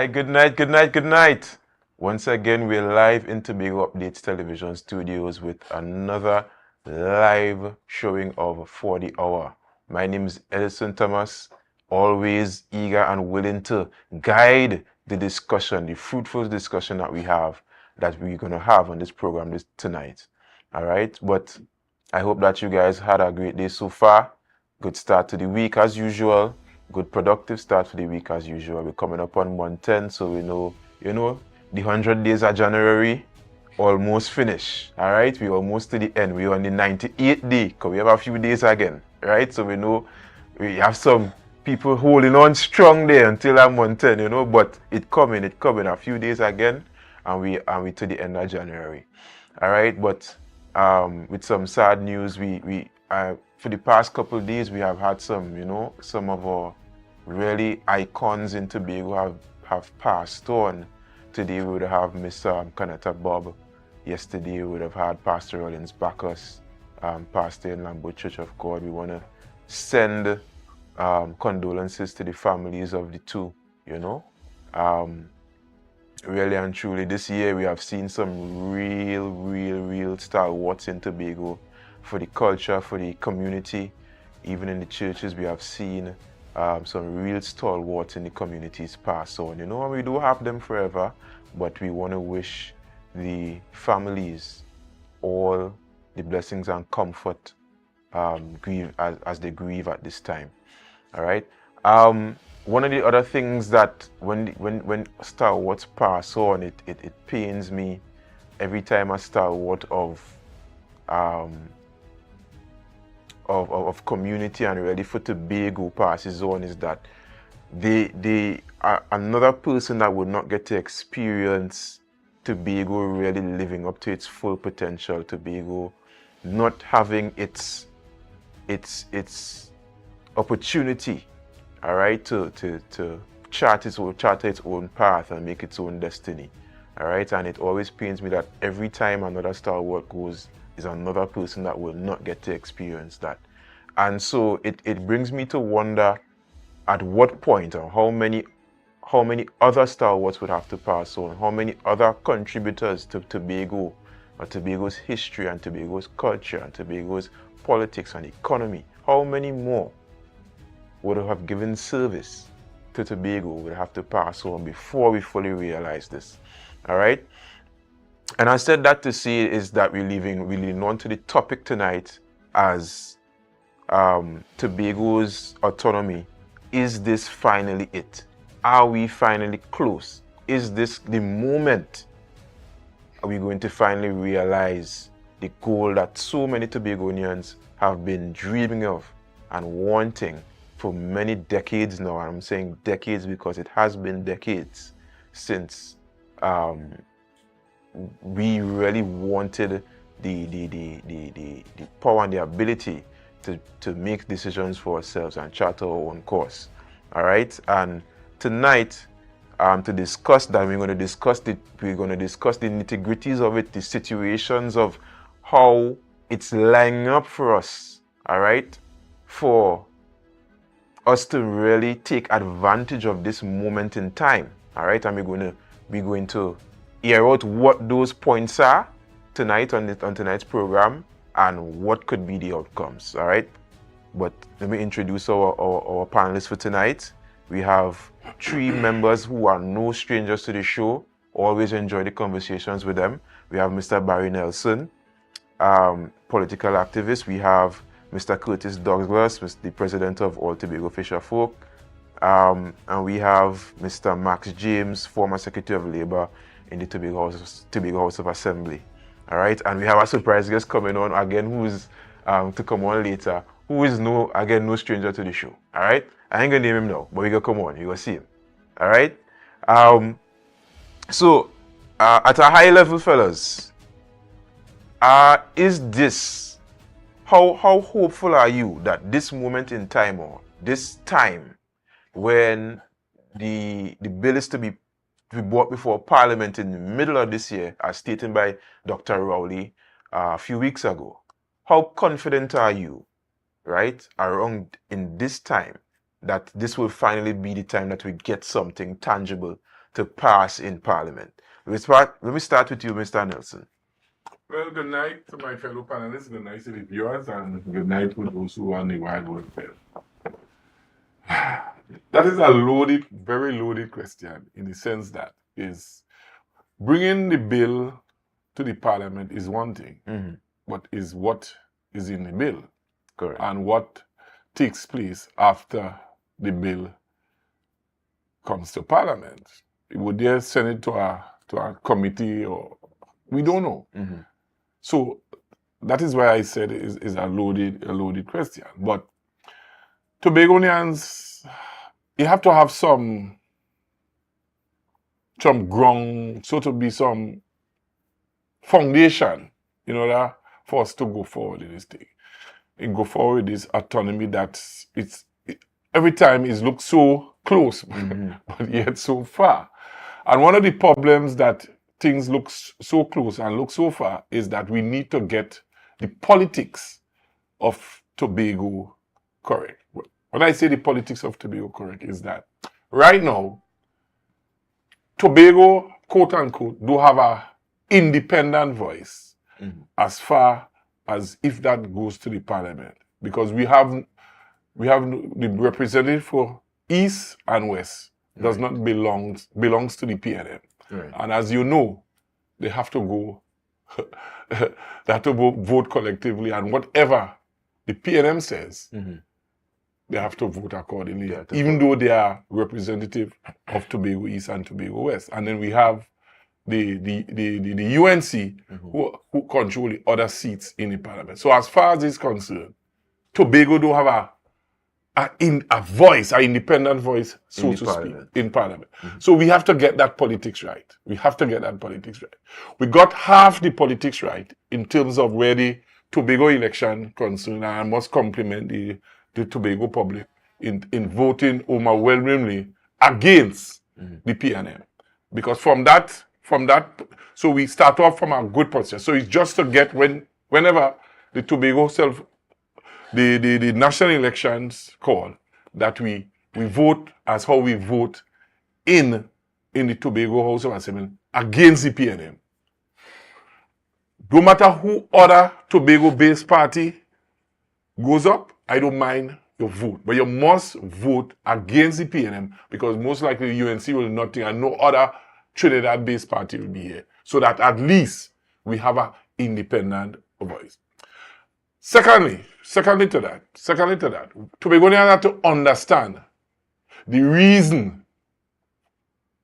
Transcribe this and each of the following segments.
Hi, good night, good night, good night. Once again, we're live in Tobago Updates Television Studios with another live showing of For the Hour. My name is Edison Thomas, always eager and willing to guide the discussion, the fruitful discussion that we're going to have on this program tonight. All right, but I hope that you guys had a great day so far. Good start to the week as usual. Good productive start to the week as usual. We're coming up on 110, so we know, the 100 days of January almost finished. All right, we're almost to the end. We're on the 98th day, because we have a few days again, right? So we know we have some people holding on strong there until I'm 110, but it coming a few days again, and we to the end of January. All right, but with some sad news, we for the past couple of days we have had some of our really icons in Tobago have passed on. Today we would have Miss Kanata Bob. Yesterday we would have had Pastor Rollins Bacchus, pastor in Lambo Church of God. We want to send condolences to the families of the two, really and truly, this year we have seen some real stalwarts in Tobago for the culture, for the community. Even in the churches, we have seen some real stalwarts in the communities pass on. And we do have them forever, but we want to wish the families all the blessings and comfort grieve as they grieve at this time. All right. One of the other things that when stalwarts pass on, it pains me every time a stalwart of community and really for Tobago passes on, is that they are another person that would not get to experience Tobago really living up to its full potential. Tobago not having its opportunity, all right, to chart its own path and make its own destiny, all right. And it always pains me that every time another stalwart goes, is another person that will not get to experience that. And so it brings me to wonder at what point, or how many other stalwarts would have to pass on, how many other contributors to Tobago, or Tobago's history and Tobago's culture and Tobago's politics and economy, how many more would have given service to Tobago would have to pass on before we fully realize this. All right. And I said that to say is that we're leading on to the topic tonight as Tobago's autonomy. Is this finally it? Are we finally close? Is this the moment? Are we going to finally realize the goal that so many Tobagonians have been dreaming of and wanting for many decades now? And I'm saying decades because it has been decades since we really wanted the power and the ability to make decisions for ourselves and chart our own course. All right, and tonight to discuss that, we're going to discuss the nitty-gritties of it, the situations of how it's lining up for us. All right, for us to really take advantage of this moment in time. All right, and we're going to air out what those points are tonight on tonight's program and what could be the outcomes. All right, but let me introduce our panelists for tonight. We have three members who are no strangers to the show. Always enjoy the conversations with them. We have Mr. Barry Nelson, political activist. We have Mr. Curtis Douglas, the president of All Tobago Fisher Folk. And we have Mr. Max James, former Secretary of Labor in the Tobago House of Assembly. All right, and we have a surprise guest coming on again, who's to come on later, who is no stranger to the show. All right, I ain't gonna name him now, but we gonna come on, you gonna see him. All right, so at a high level, fellas, is this how hopeful are you that this moment in time, or this time when the bill is to be brought before Parliament in the middle of this year, as stated by Dr. Rowley a few weeks ago, how confident are you, right, around in this time, that this will finally be the time that we get something tangible to pass in Parliament. Let me start with you, Mr. Nelson. Well, good night to my fellow panelists, good night to the viewers, and good night to those who are on the wide world fair. That is a loaded, very loaded question in the sense that is bringing the bill to the Parliament is one thing, but is what is in the bill. Correct. And what takes place after the bill comes to Parliament. Would they send it to a committee, or we don't know. So that is why I said it is a loaded question. But Tobagonians, you have to have some ground, so to be some foundation, that for us to go forward in this thing. And go forward with this autonomy that every time it looks so close, but yet so far. And one of the problems that things look so close and look so far is that we need to get the politics of Tobago correct. When I say the politics of Tobago correct is that right now, Tobago, quote unquote, do have a independent voice as far as if that goes to the Parliament. Because we have the representative for East and West does not belongs to the PNM. Right. And as you know, they have to go, they have to vote collectively, and whatever the PNM says, they have to vote accordingly, even though they are representative of Tobago East and Tobago West. And then we have the UNC who control the other seats in the Parliament. So as far as it's concerned, Tobago don't have a voice, an independent voice, so to speak, in Parliament. So we have to get that politics right. We got half the politics right in terms of where the Tobago election concerned, and I must compliment the Tobago public in voting overwhelmingly against the PNM. Because from that, so we start off from a good position. So it's just to get whenever the Tobago the national elections call, that we vote as how we vote in the Tobago House of Assembly against the PNM. No matter who other Tobago-based party goes up, I don't mind your vote. But you must vote against the PNM, because most likely the UNC will not think, and no other Trinidad-based party will be here. So that at least we have an independent voice. Secondly to that, Tobagonians have to understand the reason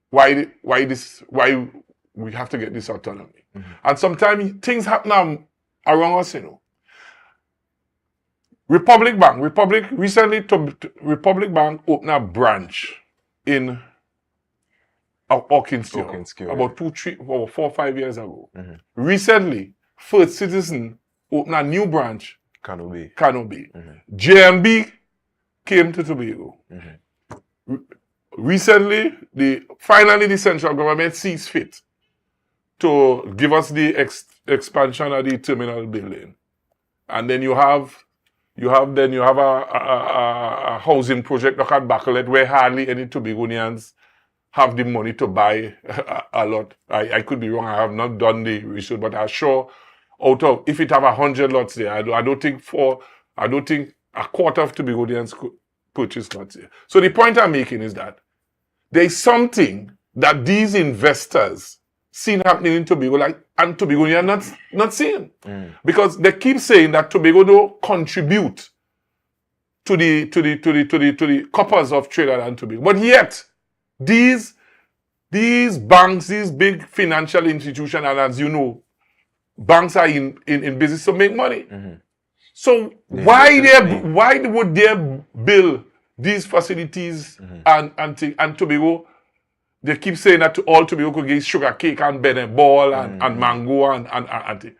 why we have to get this autonomy. And sometimes things happen around us, Republic Bank opened a branch in Orkinskio about 4 or 5 years ago. Recently, First Citizen opened a new branch, Kano Bay. JMB came to Tobago. Recently, finally the central government sees fit to give us the expansion of the terminal building, and then you have a housing project look at Bacolet, where hardly any Tobagonians have the money to buy a lot. I could be wrong. I have not done the research, but I'm sure if it have 100 lots there, I don't think a quarter of Tobagonians could purchase lots there. So the point I'm making is that there is something that these investors seen happening in Tobago, and Tobagonians not seeing, because they keep saying that Tobago don't contribute to the coppers of Trinidad and Tobago, but yet these banks, these big financial institutions, and as you know, banks are in business to make money. So why would they build these facilities and Tobago? They keep saying that all Tobago could get sugar cake and Benin ball and mango and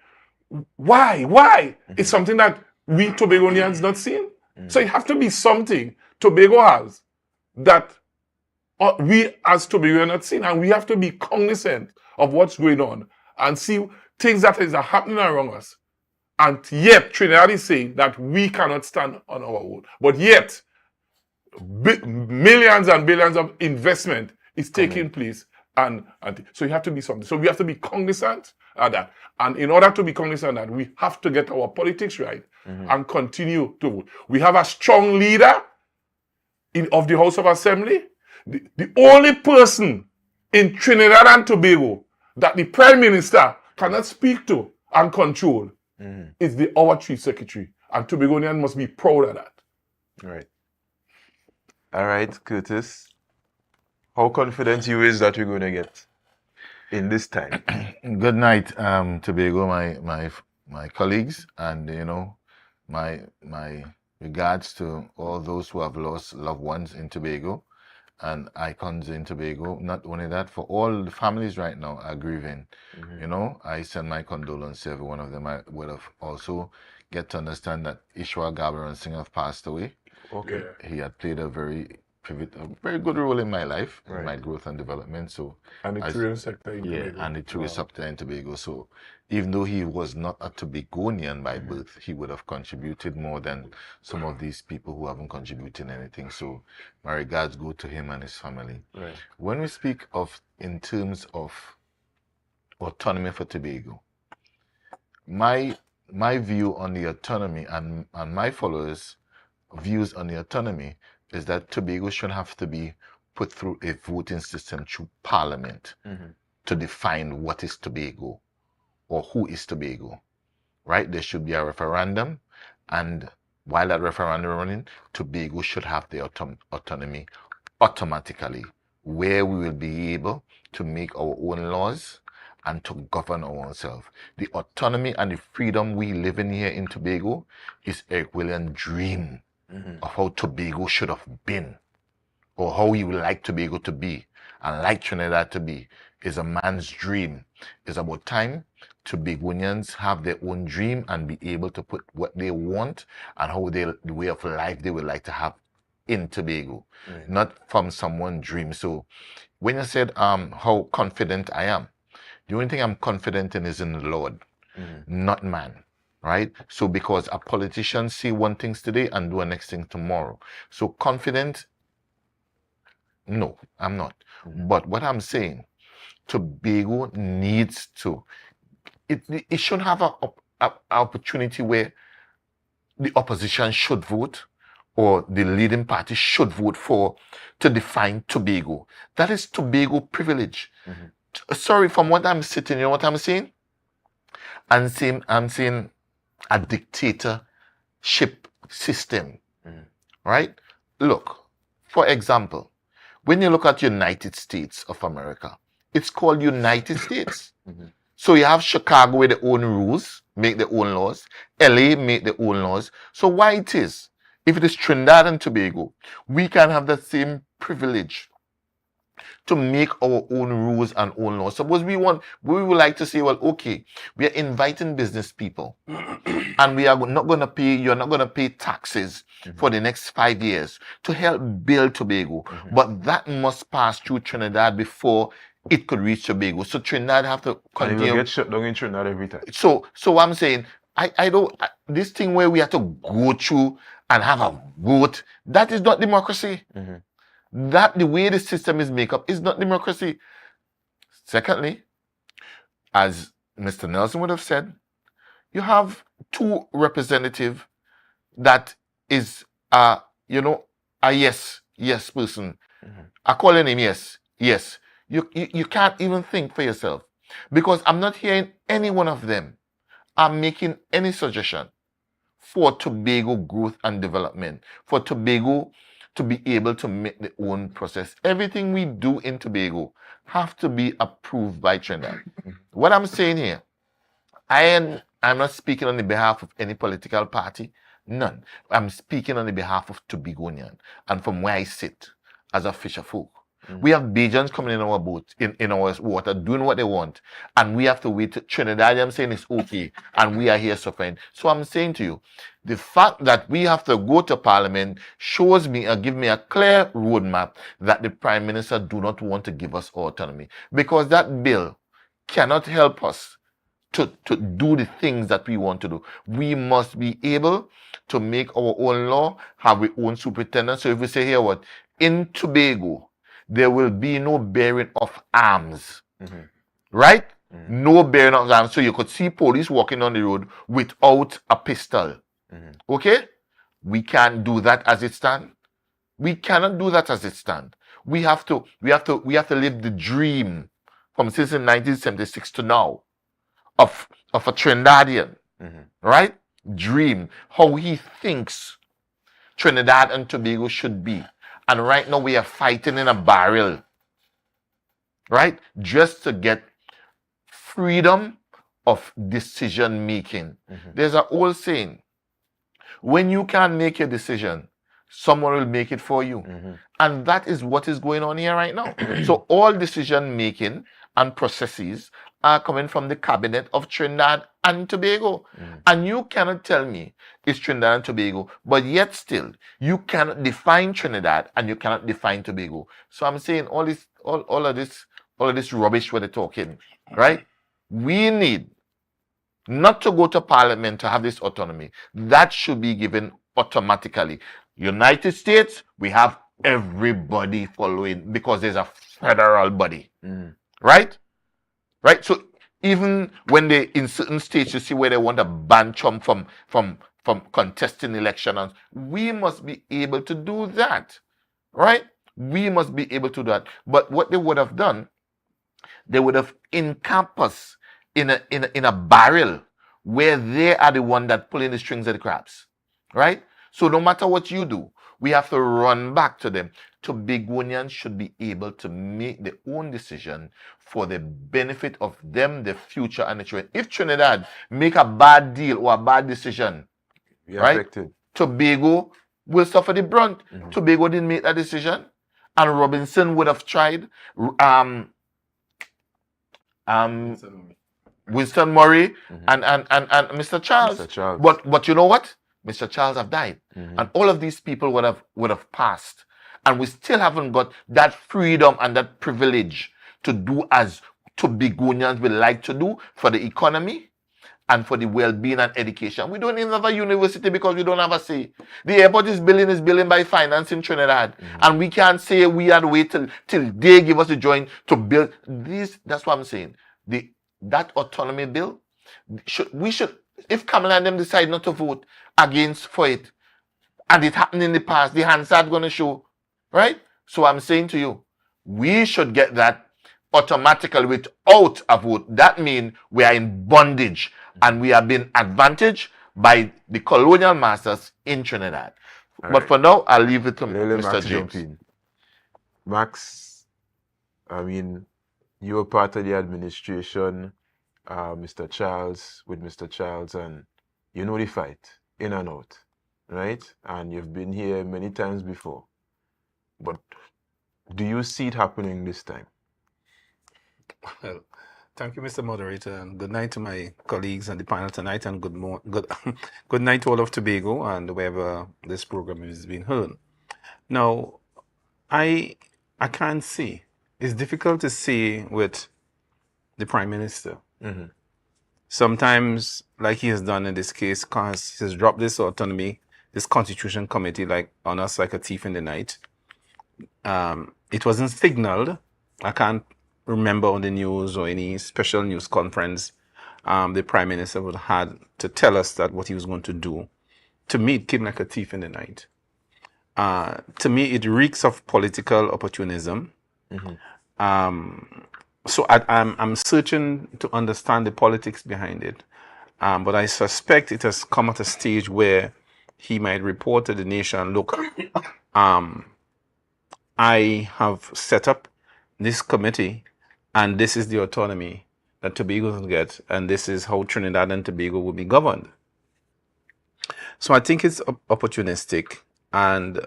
why? It's something that we Tobagonians not seeing. So it have to be something Tobago has that we as Tobago are not seeing, and we have to be cognizant of what's going on and see things that is happening around us. And yet Trinidad is saying that we cannot stand on our own. But yet millions and billions of investment is taking place And so you have to be something. So we have to be cognizant of that. And in order to be cognizant of that, we have to get our politics right and continue to vote. We have a strong leader of the House of Assembly. The only person in Trinidad and Tobago that the Prime Minister cannot speak to and control is our Chief Secretary. And Tobagonian must be proud of that. Right. All right, Curtis. How confident you is that we're going to get in this time? Good night, Tobago, my colleagues, and my regards to all those who have lost loved ones in Tobago and icons in Tobago. Not only that, for all the families right now are grieving. I send my condolences to every one of them. I would have also get to understand that Ishwar Gabaran Singh have passed away. Okay. He had played a very good role in my life, in my growth and development. So, and the tourism sector in Tobago. And the tourist sector in Tobago. So, even though he was not a Tobagonian by birth, he would have contributed more than some of these people who haven't contributed anything. So, my regards go to him and his family. Right. When we speak of in terms of autonomy for Tobago, my view on the autonomy and my followers' views on the autonomy is that Tobago should have to be put through a voting system through Parliament to define what is Tobago or who is Tobago, right? There should be a referendum, and while that referendum is running, Tobago should have the autonomy automatically, where we will be able to make our own laws and to govern ourselves. The autonomy and the freedom we live in here in Tobago is Eric Williams' dream of how Tobago should have been, or how he would like Tobago to be, and like Trinidad to be, is a man's dream. It's about time Tobagonians have their own dream and be able to put what they want and how the way of life they would like to have in Tobago, not from someone's dream. So when you said how confident I am, the only thing I'm confident in is in the Lord, not man. Right? So because a politician see one thing today and do a next thing tomorrow. So confident? No, I'm not. But what I'm saying, Tobago needs to, it should have an opportunity where the opposition should vote or the leading party should vote for to define Tobago. That is Tobago privilege. Sorry, from what I'm sitting, you know what I'm saying? I'm saying a dictatorship system, right? Look, for example, when you look at United States of America, it's called United States. So you have Chicago with their own rules, make their own laws. LA make their own laws. So why it is, if it is Trinidad and Tobago, we can have the same privilege to make our own rules and own laws. Suppose we would like to say, well, okay, we are inviting business people and we are not going to pay, you're not going to pay taxes for the next 5 years to help build Tobago. But that must pass through Trinidad before it could reach Tobago. So Trinidad have to continue. And it will get shut down in Trinidad every time. So I'm saying, I don't, this thing where we have to go through and have a vote, that is not democracy. That the way the system is made up is not democracy. Secondly, as Mr. Nelson would have said, you have two representatives that is a yes person. I call your name yes. You can't even think for yourself, because I'm not hearing any one of them are making any suggestion for Tobago growth and development, for Tobago to be able to make their own process. Everything we do in Tobago have to be approved by Trinidad. What I'm saying here, I'm not speaking on the behalf of any political party, none. I'm speaking on the behalf of Tobagonian, and from where I sit as a fisher folk. We have Bajans coming in our boat, in our water, doing what they want, and we have to wait. Trinidadians saying it's okay, and we are here suffering. So I'm saying to you, the fact that we have to go to Parliament shows me or give me a clear roadmap that the Prime Minister do not want to give us autonomy, because that bill cannot help us to do the things that we want to do. We must be able to make our own law, have our own superintendent. So if we say here in Tobago, there will be no bearing of arms. Right? No bearing of arms. So you could see police walking on the road without a pistol. Okay? We can't do that as it stands. We cannot do that as it stands. We have to live the dream from since 1976 to now of a Trinidadian, right? Dream, how he thinks Trinidad and Tobago should be. And right now we are fighting in a barrel, right? Just to get freedom of decision making. There's an old saying, when you can't make a decision, someone will make it for you. And that is what is going on here right now. So all decision making and processes are coming from the cabinet of Trinidad and Tobago. And you cannot tell me it's Trinidad and Tobago, but yet still you cannot define Trinidad and you cannot define Tobago. So I'm saying all of this rubbish where they're talking, right? We need not to go to parliament to have this autonomy. That should be given automatically. United States, we have everybody following because there's a federal body, right? Right. So even when they in certain states, you see where they want to ban Trump from contesting elections, we must be able to do that, right? We must be able to do that. But what they would have done, they would have encompassed in a barrel where they are the one that pulling the strings of the crabs, right? So no matter what you do, we have to run back to them. Tobagonians should be able to make their own decision for the benefit of them, the future, and the children. If Trinidad make a bad deal or a bad decision, right, affected. Tobago will suffer the brunt. Tobago didn't make that decision, and Robinson would have tried. Winston Murray and Mr. Charles. But you know what? Mr. Charles have died. And all of these people would have passed. And we still haven't got that freedom and that privilege to do as Tobagonians would like to do for the economy and for the well-being and education. We don't even have a university because we don't have a say. The airport is building by finance in Trinidad. And we can't say we had to wait till they give us a joint to build this. That's what I'm saying. That autonomy bill, we should, if Kamala and them decide not to vote against for it, and it happened in the past, the Hansard going to show, right? So I'm saying to you, we should get that automatically without a vote. That means we are in bondage and we are being advantaged by the colonial masters in Trinidad. But for now, I'll leave it to Mr. James. Max, I mean, you were part of the administration, Mr. Charles, and you know the fight, in and out, right? And you've been here many times before. But do you see it happening this time? Well, thank you, Mr. Moderator, and good night to my colleagues on the panel tonight, and good night to all of Tobago and wherever this program is being heard. Now, I can't see. It's difficult to see with the Prime Minister. Sometimes, like he has done in this case, because he has dropped this autonomy, this Constitution Committee, like on us like a thief in the night. It wasn't signaled. I can't remember on the news or any special news conference the Prime Minister would have had to tell us that what he was going to do. To me, it came like a thief in the night. To me, it reeks of political opportunism. So I'm searching to understand the politics behind it. But I suspect it has come at a stage where he might report to the nation, look, I have set up this committee and this is the autonomy that Tobago will get, and this is how Trinidad and Tobago will be governed. So I think it's opportunistic, and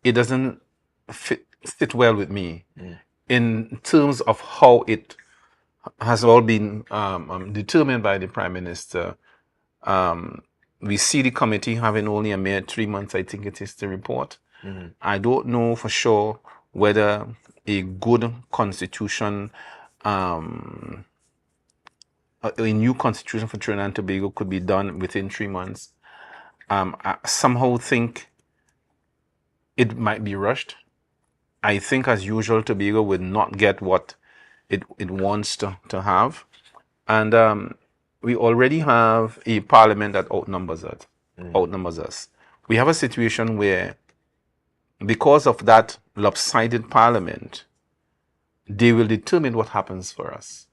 it doesn't fit well with me in terms of how it has all been determined by the Prime Minister. We see the committee having only a mere 3 months, I think it is, to report. I don't know for sure whether a good constitution, a new constitution for Trinidad and Tobago could be done within 3 months. I somehow think it might be rushed. I think, as usual, Tobago will not get what it wants to have. And we already have a parliament that outnumbers us. We have a situation where, because of that lopsided parliament, they will determine what happens for us.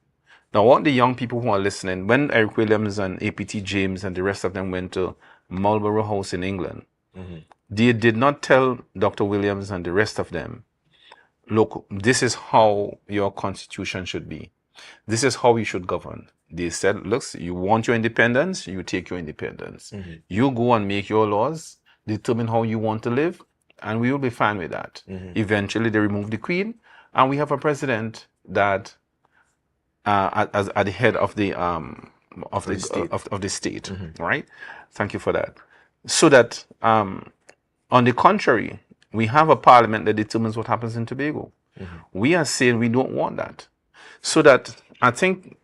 Now, I want the young people who are listening, when Eric Williams and APT James and the rest of them went to Marlborough House in England, they did not tell Dr. Williams and the rest of them, look, this is how your constitution should be. This is how you should govern. They said, look, you want your independence, you take your independence. You go and make your laws, determine how you want to live, and we will be fine with that. Eventually, they removed the Queen, and we have a president that, as at the head of the state, right? Thank you for that. So that, on the contrary, we have a parliament that determines what happens in Tobago. We are saying we don't want that. So that I think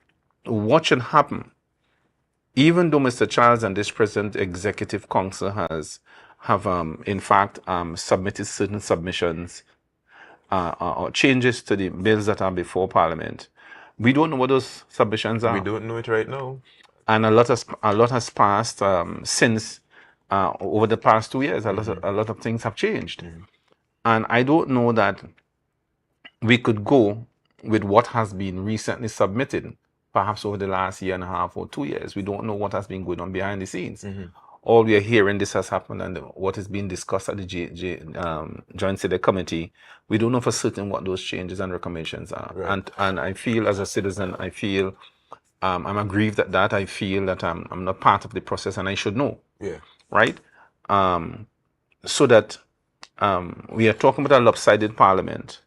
what should happen, even though Mr. Charles and this present executive council have in fact submitted certain submissions or changes to the bills that are before Parliament, we don't know what those submissions are. We don't know it right now. And a lot has passed since over the past 2 years. A lot of things have changed, and I don't know that we could go with what has been recently submitted, perhaps over the last year and a half or 2 years. We don't know what has been going on behind the scenes. All we are hearing, this has happened, and what is being discussed at the Joint Select Committee, we don't know for certain what those changes and recommendations are. Right. And I feel, as a citizen, I feel I'm aggrieved at that. I feel that I'm not part of the process, and I should know. Yeah. Right? So that we are talking about a lopsided parliament,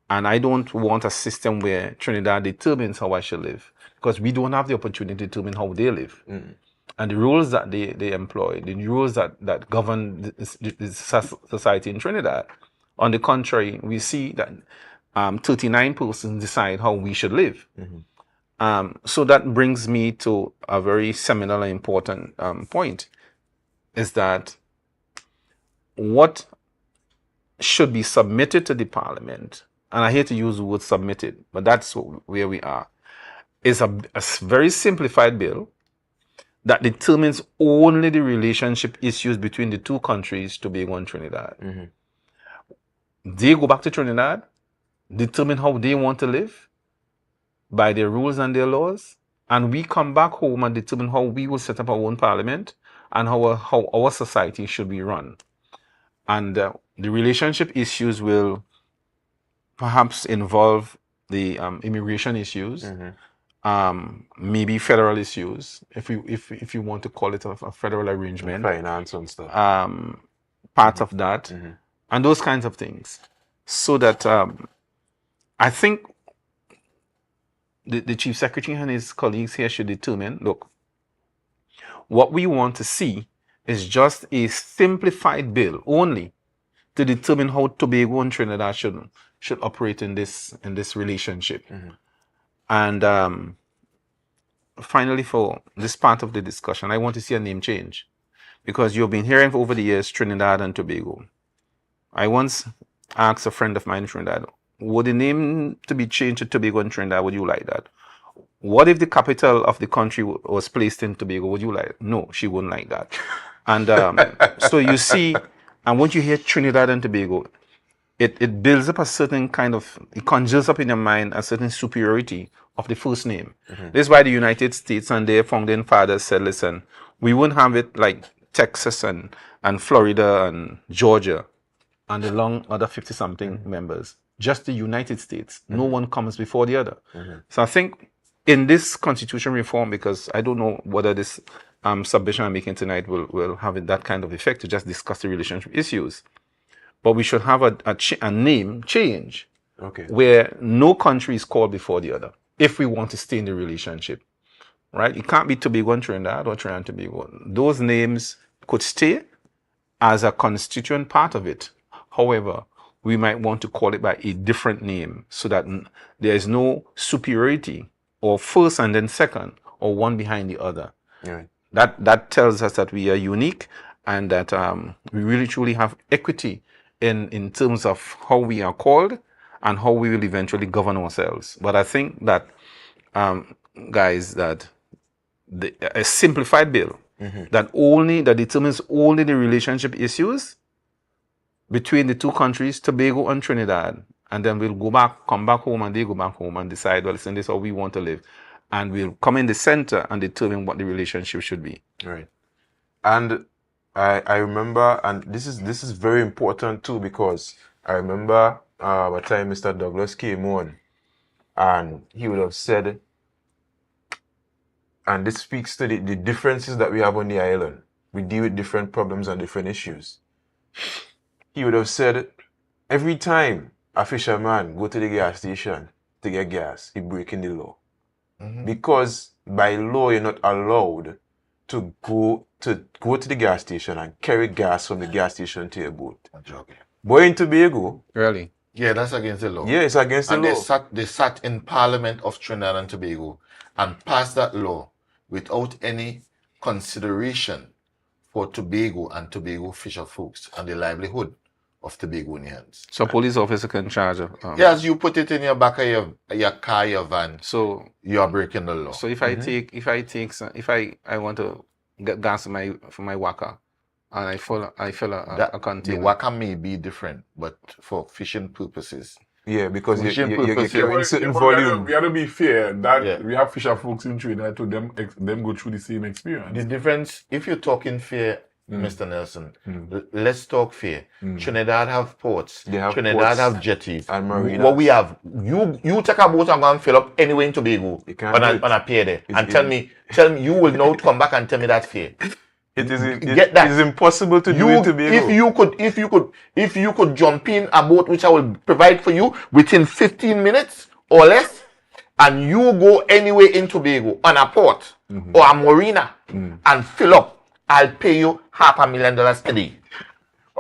and I don't want a system where Trinidad determines how I should live, because we don't have the opportunity to determine how they live. And the rules that they employ, the rules that govern the society in Trinidad. On the contrary, we see that 39 persons decide how we should live. So that brings me to a very seminal and important point, is that what should be submitted to the parliament, and I hate to use the word submitted, but that's where we are, is a very simplified bill that determines only the relationship issues between the two countries, Tobago and Trinidad. They go back to Trinidad, determine how they want to live by their rules and their laws, and we come back home and determine how we will set up our own parliament and how our society should be run. And the relationship issues will perhaps involve the immigration issues, maybe federal issues, if you want to call it a federal arrangement, finance and stuff, part of that, and those kinds of things. So that I think the Chief Secretary and his colleagues here should determine, look, what we want to see is just a simplified bill only to determine how Tobago and Trinidad should operate in this relationship. And finally, for this part of the discussion, I want to see a name change, because you've been hearing over the years Trinidad and Tobago. I once asked a friend of mine in Trinidad, would the name to be changed to Tobago and Trinidad, would you like that? What if the capital of the country was placed in Tobago? Would you like it? No, she wouldn't like that. And so you see, and once you hear Trinidad and Tobago, it builds up a certain kind of, it conjures up in your mind a certain superiority of the first name. This is why the United States and their founding fathers said, listen, we wouldn't have it like Texas and Florida and Georgia and the long other 50-something members. Just the United States. No one comes before the other. So I think in this constitution reform, because I don't know whether this submission I'm making tonight will have that kind of effect to just discuss the relationship issues, but we should have a name change, where no country is called before the other if we want to stay in the relationship, right? It can't be Tobago and Trinidad or Trinidad and Tobago. Those names could stay as a constituent part of it. However, we might want to call it by a different name so that there is no superiority or first and then second or one behind the other. Right. That tells us that we are unique and that we really truly have equity in terms of how we are called and how we will eventually govern ourselves. But I think that, guys, that a simplified bill that determines only the relationship issues between the two countries, Tobago and Trinidad, and then we'll come back home, and they go back home and decide, well, listen, this is how we want to live. And we'll come in the center and determine what the relationship should be. Right. And I remember, and this is very important too, because I remember a time Mr. Douglas came on, and he would have said, and this speaks to the differences that we have on the island. We deal with different problems and different issues. He would have said, every time a fisherman go to the gas station to get gas, he breaking the law. Because by law, you're not allowed to go to the gas station and carry gas from the gas station to your boat. But in Tobago, Really? Yeah, that's against the law. yeah, it's against the And law. they sat in Parliament of Trinidad and Tobago and passed that law without any consideration for Tobago and Tobago fisher folks and the livelihood of Tobagonians. So police officer can charge of. Yes, you put it in your back of your car, your van, So you are breaking the law. so if I want to get gas for my waka, and I fill a The container. waka may be different, but for fishing purposes, Yeah, because Fishing you're purposes. carrying certain But volume. we gotta be fair that Yeah. we have fisher folks in Trinidad to them go through the same experience. the difference, if you're talking fair, Mr. Nelson, let's talk fair. Trinidad have ports. They have Trinidad ports have jetties. and marinas. What we have, you take a boat and go and fill up anywhere in Tobago You can't on do it. a pier there, and It's- tell me you will now come back and tell me that fair. It Get that. is impossible to do You, in Tobago. if you could jump in a boat which I will provide for you within 15 minutes or less, and you go anywhere in Tobago on a port or a marina and fill up, I'll pay you $500,000 a day.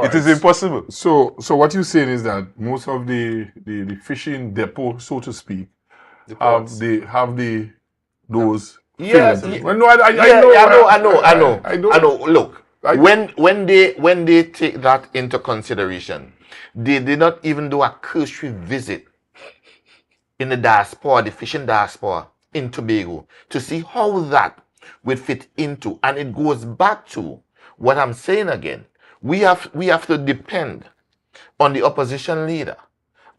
It is impossible. So what you're saying is that most of the fishing depot, so to speak, have those Yes, fillers. yeah. Well, no, I know. Look, I- when they take that into consideration, they did not even do a cursory visit in the diaspora, the fishing diaspora in Tobago, to see how that would fit into. And it goes back to what I'm saying again. We have to depend on the opposition leader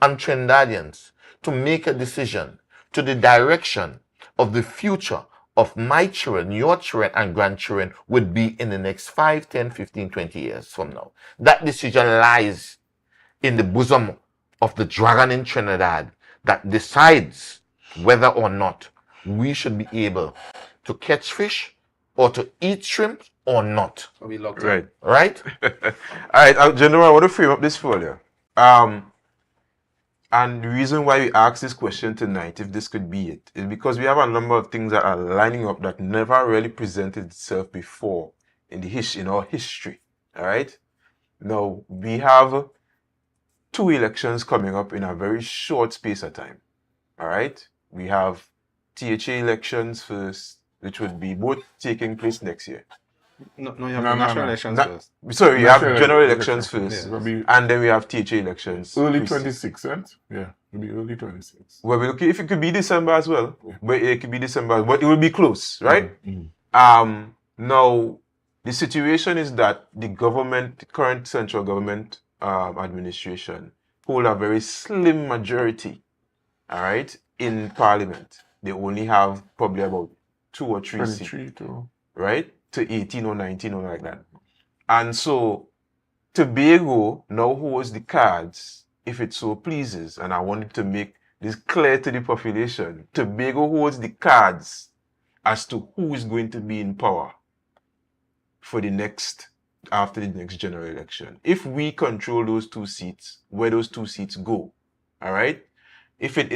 and Trinidadians to make a decision to the direction of the future of my children, your children, and grandchildren would be in the next 5, 10, 15, 20 years from now. That decision lies in the bosom of the dragon in Trinidad that decides whether or not we should be able to catch fish or to eat shrimp or not. So we locked Right. Right? All right, General, I want to frame up this for you. And the reason why we asked this question tonight, if this could be it, is because we have a number of things that are lining up that never really presented itself before in our history. All right. Now we have 2 elections coming up in a very short space of time. All right. We have THA elections first, which would be both taking place next year. No, you have No, the no, national no. elections Na- first. Sorry, you have National general elections. elections first, It'll be and then we have THA elections. early Please. 26, right? Yeah, it'll be early 26. Well, we're looking if it could be December as well, but it could be December, but it will be close, right? Now the situation is that the current central government administration hold a very slim majority, all right, in parliament. They only have probably about 2 or 3 seats, 23 to... right, to 18 or 19 or like that. And so Tobago now holds the cards if it so pleases, and I wanted to make this clear to the population. Tobago holds the cards as to who is going to be in power for after the next general election. If we control those 2 seats, where those 2 seats go, all right? If it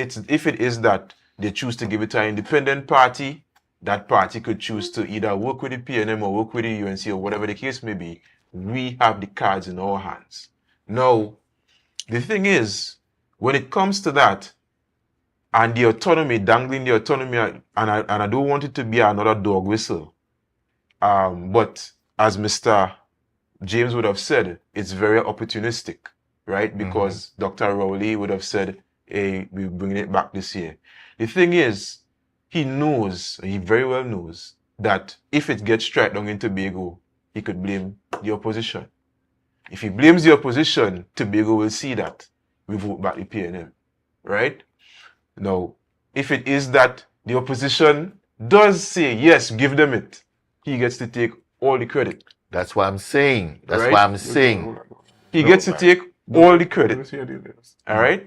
is that they choose to give it to an independent party, that party could choose to either work with the PNM or work with the UNC or whatever the case may be. We have the cards in our hands. Now, the thing is, when it comes to that, and the autonomy, dangling the autonomy, and I don't want it to be another dog whistle, but as Mr. James would have said, it's very opportunistic. right? Because Dr. Rowley would have said, hey, we're bringing it back this year. The thing is, he very well knows that if it gets struck down in Tobago, he could blame the opposition. If he blames the opposition, Tobago will see that we vote back the PNM, right? Now, if it is that the opposition does say, yes, give them it, he gets to take all the credit. That's what I'm saying. That's Right? what I'm saying. He gets to take all the credit, all right?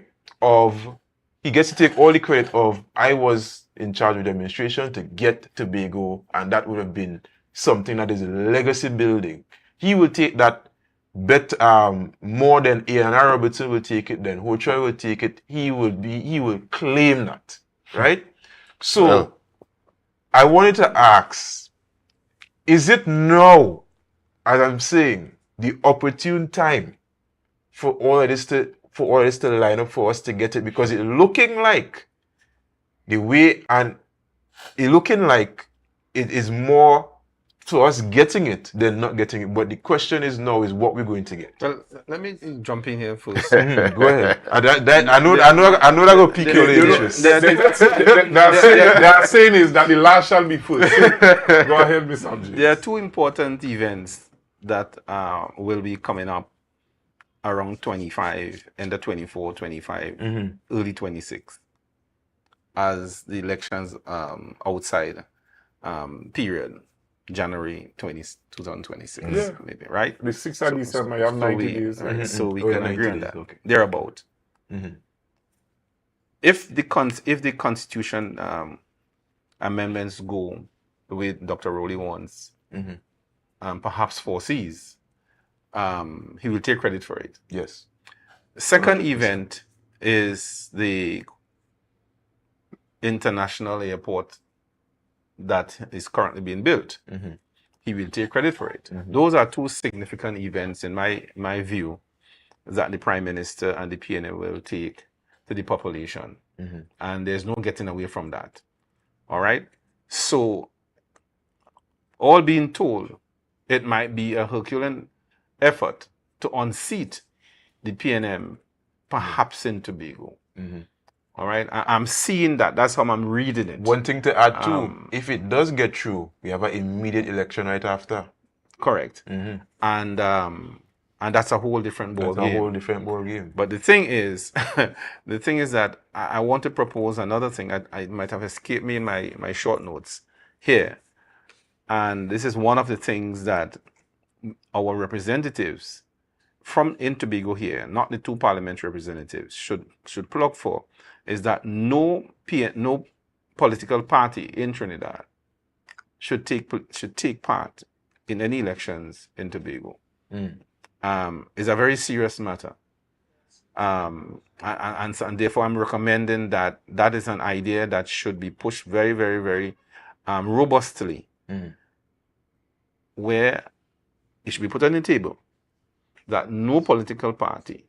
He gets to take all the credit of, I was in charge of the administration to get Tobago, and that would have been something that is legacy building. He will take that more than A&R Robertson will take it, then Ho-Choi will take it. He will claim that, right? So, Well, I wanted to ask, is it now, as I'm saying, the opportune time for all of this to line up for us to get it? Because it's looking like it is more to us getting it than not getting it. But the question is now is what we're going to get. Well, let me jump in here first. Go ahead. I know that will pique your interest. They are saying is that the last shall be first. Go ahead, Mr. Abji. There are two important events that will be coming up around 25, end of 24, 25, early 26, as the elections outside period, January 2026, maybe, right? The 6th of December, you have 90 days. Right? So we Oh, can 90 agree on days, that. okay. Thereabout. If the Constitution amendments go the way Dr. Rowley wants, perhaps foresees, he will take credit for it. Yes. Second event is the international airport that is currently being built. He will take credit for it. Those are two significant events, in my view, that the Prime Minister and the PNM will take to the population. And there's no getting away from that. All right? So, all being told, it might be a Herculean effort to unseat the PNM, perhaps in Tobago. All right? I'm seeing that. That's how I'm reading it. One thing to add too, if it does get through, we have an immediate election right after. Correct. And that's a whole different ball That's game. a whole different ball game. But the thing is, that I want to propose another thing. I might have escaped me in my short notes here. And this is one of the things that our representatives from in Tobago here, not the two parliamentary representatives, should plug for, is that no political party in Trinidad should take part in any elections in Tobago. It's a very serious matter. And therefore I'm recommending that is an idea that should be pushed very, very, very robustly, where it should be put on the table that no political party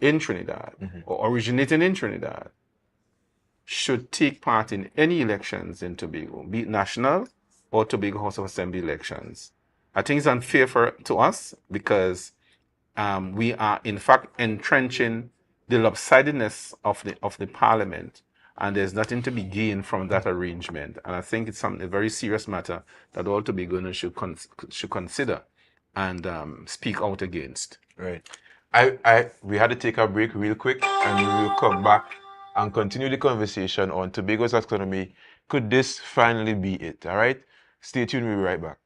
in Trinidad or originating in Trinidad should take part in any elections in Tobago, be it national or Tobago House of Assembly elections. I think it's unfair to us because we are in fact entrenching the lopsidedness of the parliament, and there's nothing to be gained from that arrangement. And I think it's a very serious matter that all Tobagoans should consider and speak out against. Right. We had to take a break real quick, and we will come back and continue the conversation on Tobago's autonomy. Could this finally be it? All right. Stay tuned. We'll be right back.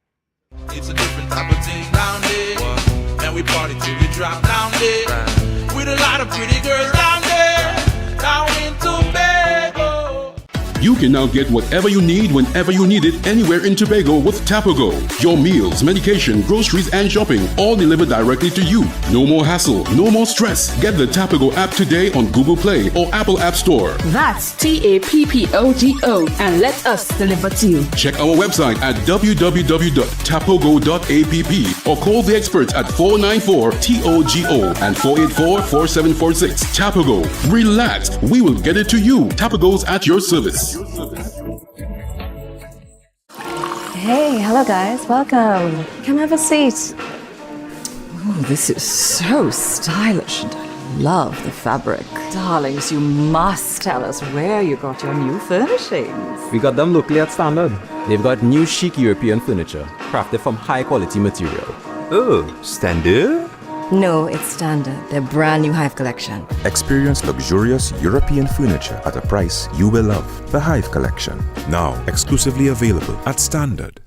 It's a different type of thing down there. And we party till we drop down there. With a lot of pretty girls down there. Down in Tobago. You can now get whatever you need whenever you need it anywhere in Tobago with Tapago. Your meals, medication, groceries, and shopping all delivered directly to you. No more hassle, no more stress. Get the Tapago app today on Google Play or Apple App Store. That's TAPPOGO, and let us deliver to you. Check our website at www.tapogo.app or call the experts at 494-TOGO and 484-4746. Tapago. Relax. We will get it to you. Tapago's at your service. Hey, hello guys, welcome. Come have a seat. Oh, this is so stylish, and I love the fabric. Darlings, you must tell us where you got your new furnishings. We got them locally at Standard. They've got new chic European furniture, crafted from high quality material. Oh, Standard? No, it's Standard, their brand new Hive collection. Experience luxurious European furniture at a price you will love. The Hive Collection, now exclusively available at Standard.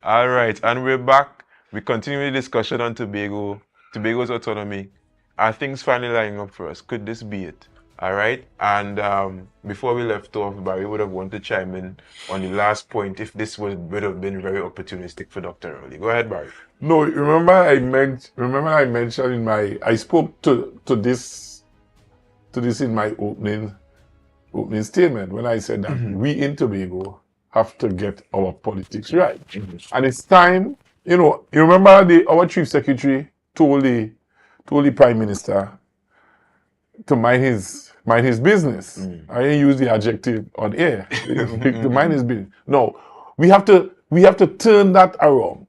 All right, and we're back. We continue the discussion on Tobago's autonomy. Are things finally lining up for us? Could this be it? All right, and before we left off, Barry would have wanted to chime in on the last point if this would have been very opportunistic for Dr. Rowley. Go ahead, Barry. No, remember I mentioned in I spoke to this in my opening statement when I said that we in Tobago have to get our politics right. And it's time, you remember our chief secretary told the prime minister to mind his business. I didn't use the adjective on air. To mind his business. No, we have to turn that around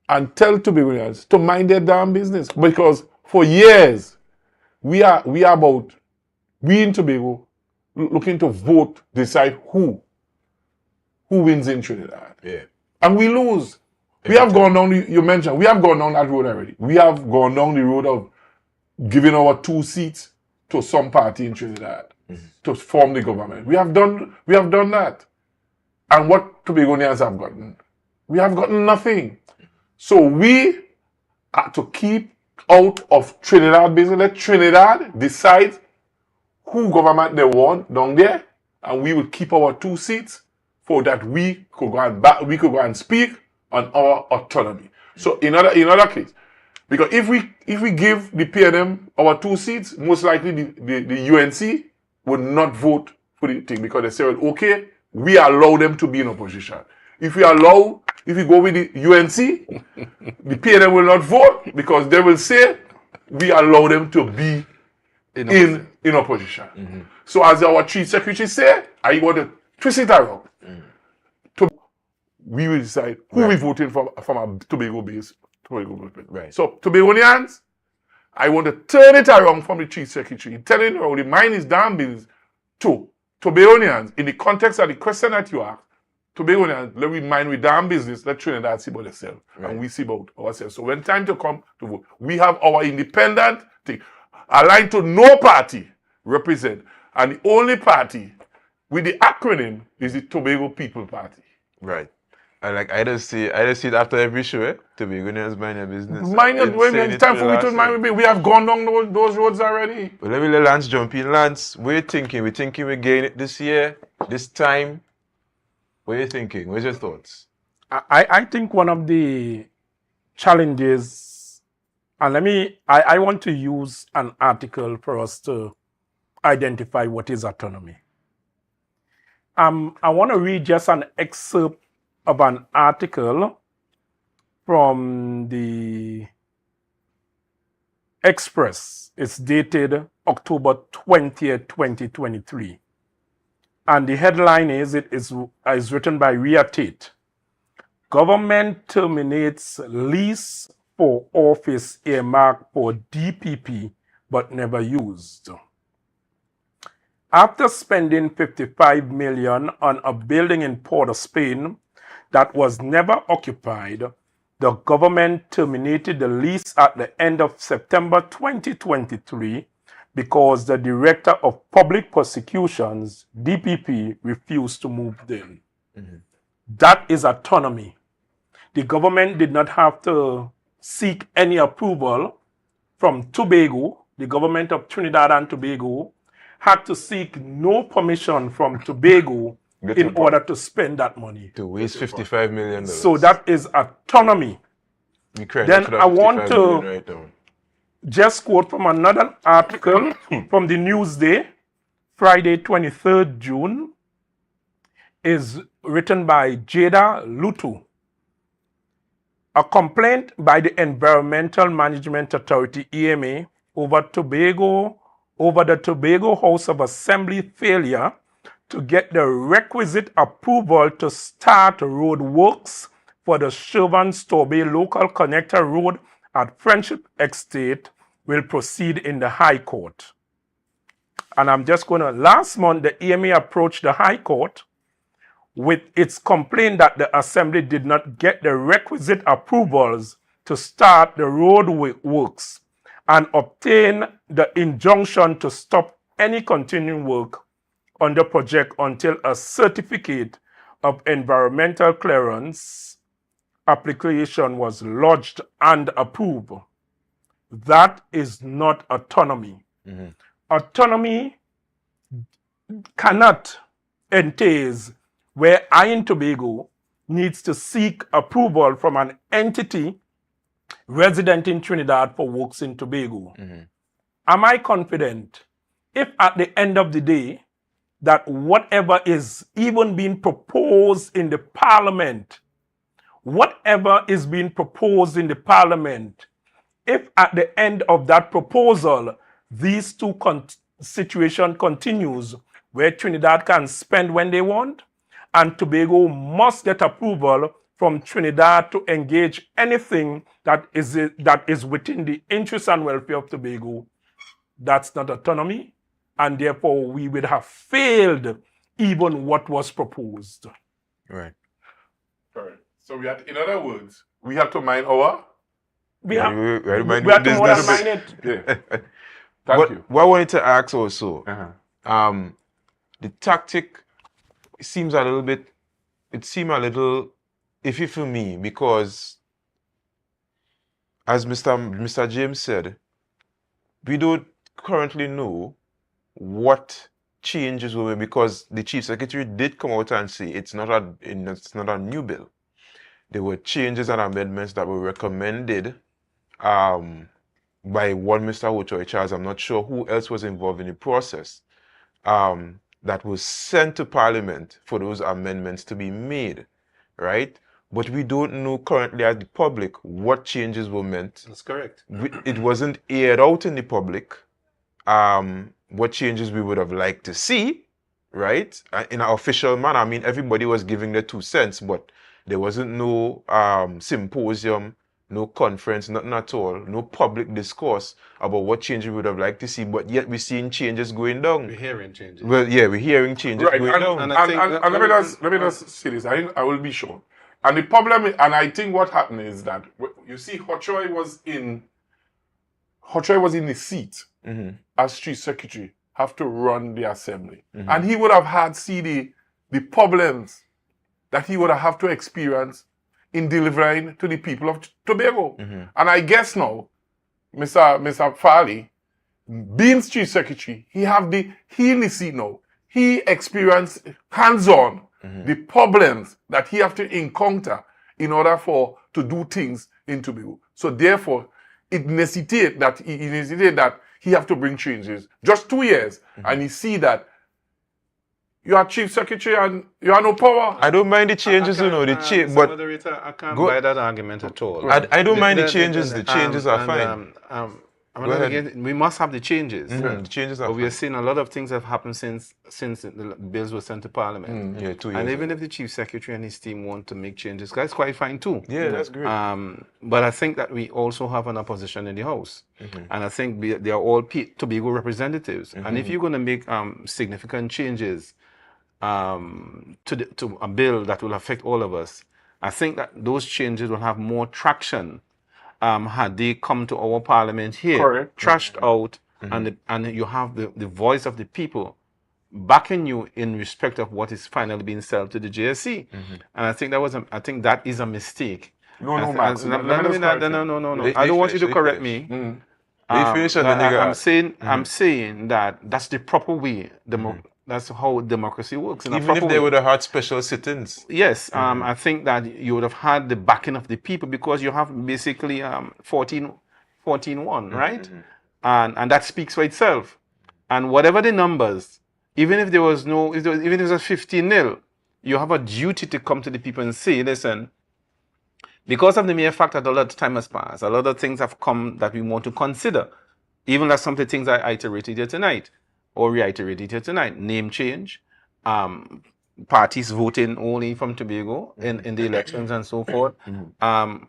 and tell Tobagonians to mind their damn business, because for years we in Tobago looking to vote, decide who wins in Trinidad. Yeah. And we lose. We have gone down, you mentioned, we have gone down that road already. We have gone down the road of giving our 2 seats to some party in Trinidad to form the government. We have done that. And what Tobagonians have gotten? We have gotten nothing. So we are to keep out of Trinidad business. Let Trinidad decide who government they want down there, and we will keep our 2 seats for that we could go and speak on our autonomy. So in other case, because if we give the PNM our 2 seats, most likely the UNC would not vote for the thing, because they say, well, okay, we allow them to be in opposition. If we go with the UNC, the PNM will not vote, because they will say we allow them to be in opposition. So as our chief secretary said, I want to twist it around. We will decide who we voting from a Tobago base. Right. So Tobagonians, I want to turn it around from the chief secretary, telling her to mind his damn business to Tobagonians in the context of the question that you asked. Tobagonians, let we mind with damn business, let Trinidad see about themselves, and we see about ourselves. So when time to come to vote, we have our independent thing, aligned to no party represent. And the only party with the acronym is the Tobago People Party. Right. And like I just see it after every show, eh? Tobagonians mind your business. Mind your when it's time for me to mind me. We have gone down those roads already. Well, let me let Lance jump in. Lance, what are you thinking? We thinking we're getting it this year, this time? What are you thinking? What's your thoughts? I think one of the challenges, and I want to use an article for us to identify what is autonomy. I want to read just an excerpt of an article from the Express. It's dated October 20th, 2023. And the headline is written by Ria Tate. Government terminates lease for office earmarked for DPP but never used. After spending $55 million on a building in Port of Spain that was never occupied, the government terminated the lease at the end of September 2023 because the Director of Public Prosecutions, DPP, refused to move in. Mm-hmm. That is autonomy. The government did not have to seek any approval from Tobago. The government of Trinidad and Tobago had to seek no permission from Tobago in order to spend that money. To waste $55 million. So that is autonomy. Then I want to just quote from another article from the Newsday, Friday, 23rd June, is written by Jada Lutu. A complaint by the Environmental Management Authority, EMA, over the Tobago House of Assembly failure to get the requisite approval to start road works for the Shervans-Torbay Local Connector Road at Friendship Estate will proceed in the High Court. And I'm just going to, last month, the EMA approached the High Court with its complaint that the Assembly did not get the requisite approvals to start the road works and obtain the injunction to stop any continuing work on the project until a certificate of environmental clearance application was lodged and approved. That is not autonomy. Mm-hmm. Autonomy cannot entail where I in Tobago needs to seek approval from an entity resident in Trinidad for works in Tobago. Mm-hmm. Am I confident if at the end of the day that whatever is even being proposed in the parliament, if at the end of that proposal, these two situation continues where Trinidad can spend when they want and Tobago must get approval from Trinidad to engage anything that is within the interest and welfare of Tobago, that's not autonomy, and therefore we would have failed even what was proposed. Right. Correct. So we have, in other words, we have to mind our. We have to mind it. Yeah. Thank you. What I wanted to ask also, the tactic seemed a little iffy for me because, as Mr. James said, we don't currently know what changes will be because the Chief Secretary did come out and say it's not a new bill. There were changes and amendments that were recommended by one Mr. Ochoa Charles. I'm not sure who else was involved in the process. That was sent to Parliament for those amendments to be made, right? But we don't know currently as the public what changes were meant. That's correct. It wasn't aired out in the public what changes we would have liked to see, right? In an official manner. I mean, everybody was giving their 2 cents, but there wasn't no symposium, no conference, nothing at all, no public discourse about what changes we would have liked to see, but yet we're seeing changes going down. We're hearing changes. Well, yeah, we're hearing changes going down. And let me just say this. I will be sure. And the problem, and I think what happened is that, you see, Ochoa was in the seat as Chief Secretary, have to run the assembly. And he would have had the problems that he would have to experience in delivering to the people of Tobago. And I guess now, Mr. Farley, being Chief Secretary, he in the seat now. He experienced hands-on the problems that he have to encounter in order to do things in Tobago. So therefore, it necessitates that he have to bring changes. Just 2 years, and he see that you are Chief Secretary and you have no power. I don't mind the changes, but I can't buy that argument at all. I don't mind the changes. The changes are fine. We must have the changes. The changes are but we are seeing a lot of things have happened since the bills were sent to Parliament. 2 years. And even if the Chief Secretary and his team want to make changes, that's quite fine too. Yeah, that's great. But I think that we also have an opposition in the House. And I think they are all Tobago representatives. And if you're going to make significant changes to a bill that will affect all of us, I think that those changes will have more traction had they come to our parliament here, trashed out, and you have the voice of the people backing you in respect of what is finally being sold to the JSC. And I think that is a mistake. No, Max. No. I don't want you to correct me. I'm saying that that's the proper way. That's how democracy works. Even if they would have had special sit-ins. Yes, I think that you would have had the backing of the people because you have basically 14-1, right? And that speaks for itself. And whatever the numbers, even if there was 15-0, you have a duty to come to the people and say, listen, because of the mere fact that a lot of time has passed, a lot of things have come that we want to consider. Even like some of the things I iterated here tonight. Or reiterated here tonight, name change, parties voting only from Tobago in the elections and so forth, and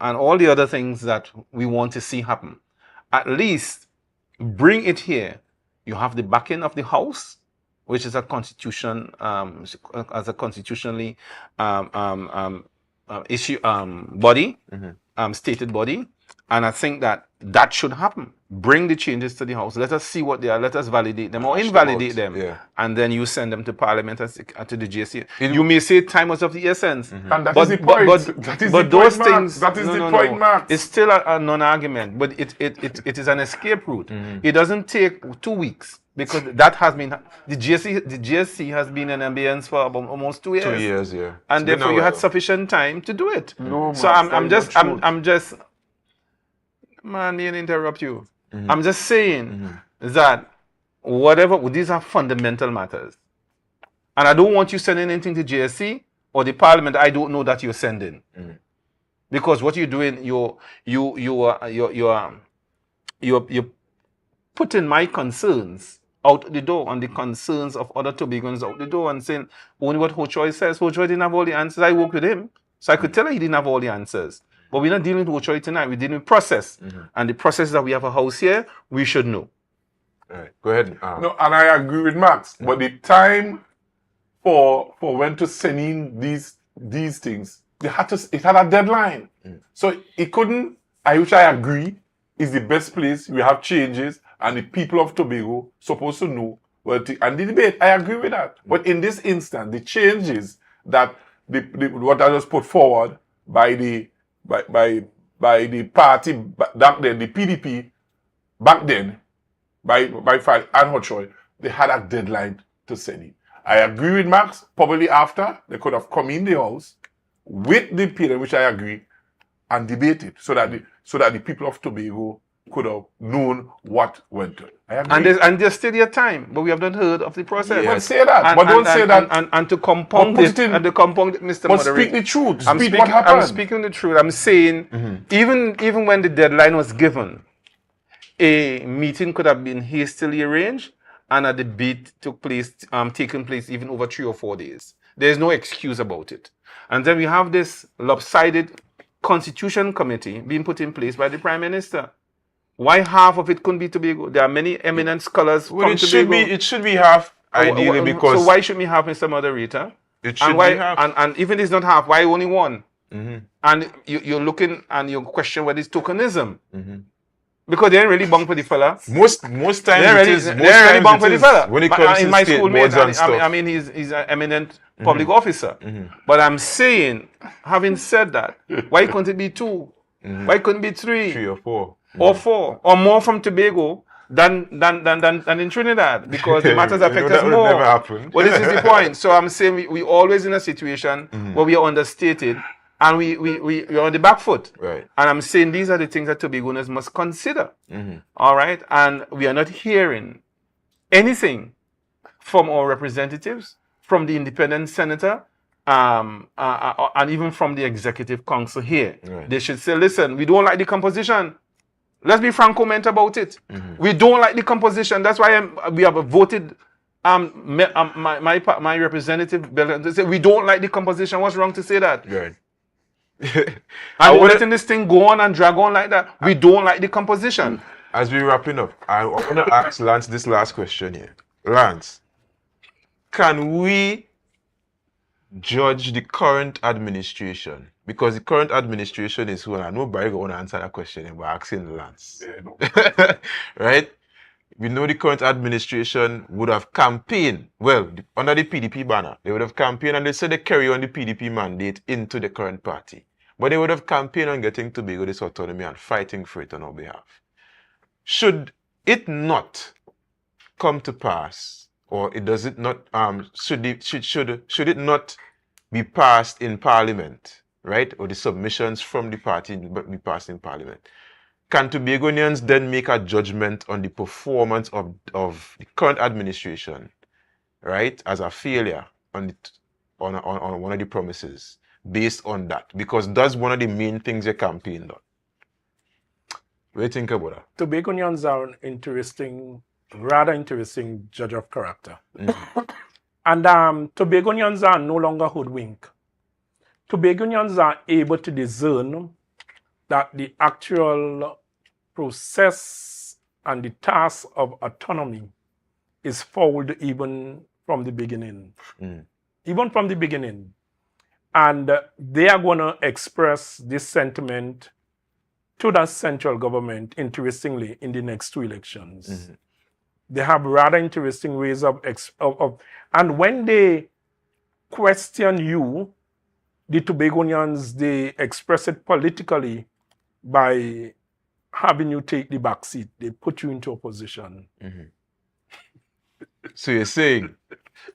all the other things that we want to see happen. At least bring it here. You have the backing of the House, which is a constitution, as a constitutionally body, stated body, and I think that should happen. Bring the changes to the House. Let us see what they are. Let us validate them or invalidate them. And then you send them to Parliament and to the GSC. You may say time was of the essence. And that is the point. But those things... That is the point, Max. It's still a non-argument, but it is an escape route. It doesn't take 2 weeks because that has been... The GSC has been in abeyance for almost 2 years. 2 years, yeah. And therefore you had sufficient time to do it. No, so I'm just... Man, me interrupt you. I'm just saying that these are fundamental matters. And I don't want you sending anything to JSC or the Parliament I don't know that you're sending. Because what you're doing, you're putting my concerns out the door and the concerns of other Tobagans out the door and saying only what Ho-Choi says. Ho-Choi didn't have all the answers. I worked with him. So I could tell her he didn't have all the answers. But we're not dealing with Ho-Choi tonight. We're dealing with process. And the process that we have a house here, we should know. All right, go ahead. No, and I agree with Max. But the time for when to send in these things, it had a deadline. So it couldn't, which I agree, is the best place. We have changes, and the people of Tobago supposed to know. And the debate, I agree with that. But in this instance, the changes that what I just put forward by the party back then, the PDP back then, by Fad and Ho-Choi, they had a deadline to send it. I agree with Max. Probably after they could have come in the House with the PDP, which I agree, and debated so that the people of Tobago could have known what went on. I agree. And there's still your time, but we have not heard of the process. But say that. But don't say that. And to compound it, Mr. But speak the truth. Speak what happened. I'm speaking the truth. I'm saying even when the deadline was given, a meeting could have been hastily arranged and a debate taken place even over 3 or 4 days. There's no excuse about it. And then we have this lopsided Constitution Committee being put in place by the Prime Minister. Why half of it couldn't be Tobago? There are many eminent scholars from Tobago. It should be half, ideally, because... So why shouldn't we have, Mr. Moderator? It should be half. And even if it's not half, why only one? And you're looking and you question what is tokenism. Because they ain't really bunk for the fella. Most times they're really bunk for the fella. When it comes to state boards and stuff. I mean, he's an eminent public officer. But I'm saying, having said that, why couldn't it be 2? Why couldn't it be 3? 3 or 4. Or 4. Or more from Tobago than in Trinidad? Because the matters affect us more. Never happen. Well, this is the point. So I'm saying we always in a situation where we are understated and we're on the back foot. Right. And I'm saying these are the things that Tobagoans must consider. All right? And we are not hearing anything from our representatives, from the independent senator, and even from the executive council here. Right. They should say, listen, we don't like the composition. Let's be franco-ment about it. We don't like the composition. That's why we have voted my representative, to say we don't like the composition. What's wrong to say that? Right. And we're letting this thing go on and drag on like that. We don't like the composition. As we're wrapping up, I want to ask Lance this last question here. Lance, can we judge the current administration? Because the current administration is who, and I know Barry going to answer that question by asking Lance. Yeah, no. Right? We know the current administration would have campaigned, well, under the PDP banner, they would have campaigned and they said they carry on the PDP mandate into the current party. But they would have campaigned on getting Tobago this autonomy and fighting for it on our behalf. Should it not come to pass, or does it not, should it not be passed in Parliament, right? Or the submissions from the party be passed in Parliament? Can Tobagonians then make a judgment on the performance of the current administration, right, as a failure on one of the promises based on that? Because that's one of the main things they campaigned on. What do you think about that? Tobagonians are an rather interesting judge of character. And Tobagonians are no longer hoodwinked. Tobagonians are able to discern that the actual process and the task of autonomy is fouled even from the beginning. Even from the beginning. And they are going to express this sentiment to the central government, interestingly, in the next 2 elections. They have rather interesting ways of and when they question you, the Tobagonians, they express it politically by having you take the back seat. They put you into a position. So you're saying,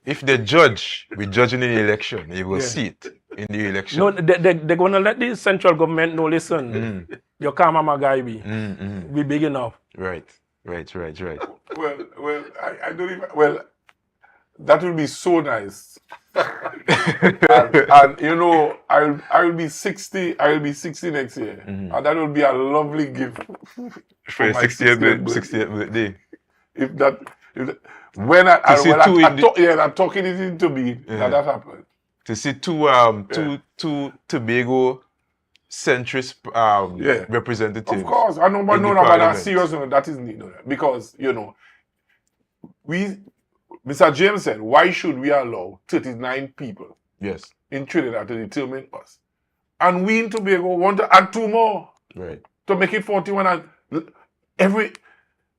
if the judge, we judge in the election, he will see it in the election. No, they're going to let the central government know, listen, your karma magaibi, we big enough. Right. Well, I don't even, well, that will be so nice. and you know, I will be 60. I will be 60 next year, and that will be a lovely gift for your 60th birthday. I'm talking it into me that happened. To see two Tobago centrist representatives. Of course, I know, but no, but that's serious. No, that is needed because you know, Mr. James said, why should we allow 39 people in Trinidad to determine us? And we in Tobago want to add 2 more. Right. To make it 41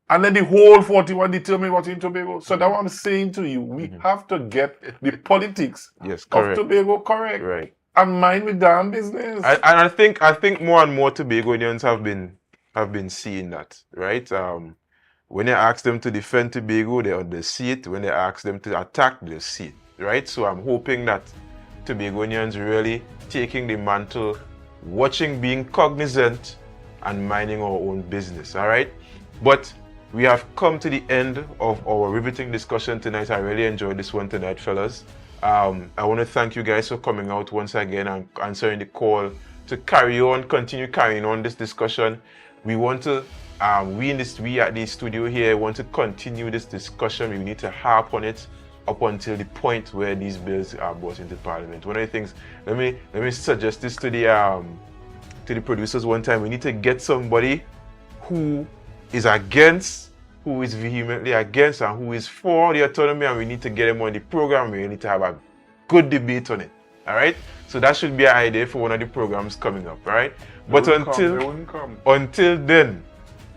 and then the whole 41 determine what's in Tobago. So that's what I'm saying to you. We have to get the politics of Tobago correct. Right. And mind with damn business. I think more and more Tobagonians have been seeing that, right? When they ask them to defend Tobago, they see it. When they ask them to attack, they see it, right? So I'm hoping that Tobagonians really taking the mantle, watching, being cognizant, and minding our own business, all right? But we have come to the end of our riveting discussion tonight. I really enjoyed this one tonight, fellas. I want to thank you guys for coming out once again and answering the call to continue carrying on this discussion. We want to, we at the studio here want to continue this discussion. We need to harp on it up until the point where these bills are brought into Parliament. One of the things, let me suggest this to the producers one time. We need to get somebody who is against, who is vehemently against, and who is for the autonomy, and we need to get them on the program. We need to have a good debate on it. All right? So that should be an idea for one of the programs coming up, all right? But until then,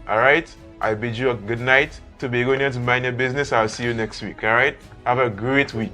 All right? I bid you a good night. Tobagonians, mind your business. I'll see you next week. All right? Have a great week.